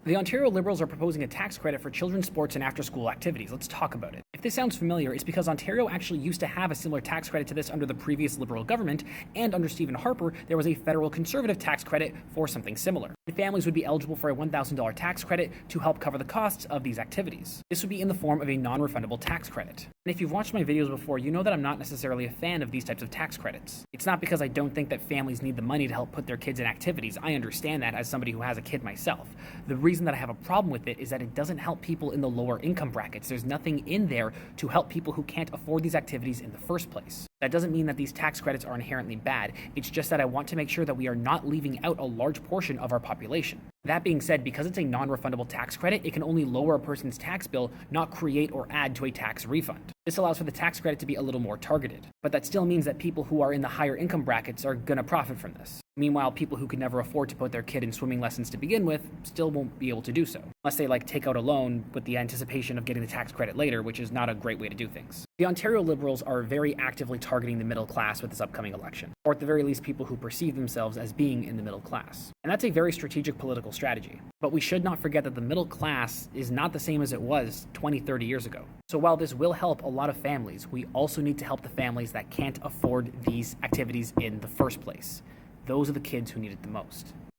The Ontario Liberals are proposing a tax credit for children's sports and after-school activities. Let's talk about it. If this sounds familiar, it's because Ontario actually used to have a similar tax credit to this under the previous Liberal government, and under Stephen Harper, there was a federal Conservative tax credit for something similar. The families would be eligible for a $1,000 tax credit to help cover the costs of these activities. This would be in the form of a non-refundable tax credit. And if you've watched my videos before, you know that I'm not necessarily a fan of these types of tax credits. It's not because I don't think that families need the money to help put their kids in activities. I understand that as somebody who has a kid myself. The reason that I have a problem with it is that it doesn't help people in the lower income brackets. There's nothing in there to help people who can't afford these activities in the first place. That doesn't mean that these tax credits are inherently bad. It's just that I want to make sure that we are not leaving out a large portion of our population. That being said, because it's a non-refundable tax credit, it can only lower a person's tax bill, not create or add to a tax refund. This allows for the tax credit to be a little more targeted. But that still means that people who are in the higher income brackets are going to profit from this. Meanwhile, people who could never afford to put their kid in swimming lessons to begin with still won't be able to do so, unless they take out a loan with the anticipation of getting the tax credit later, which is not a great way to do things. The Ontario Liberals are very actively targeting the middle class with this upcoming election, or at the very least people who perceive themselves as being in the middle class. And that's a very strategic political strategy. But we should not forget that the middle class is not the same as it was 20, 30 years ago. So while this will help a lot of families, we also need to help the families that can't afford these activities in the first place. Those are the kids who need it the most.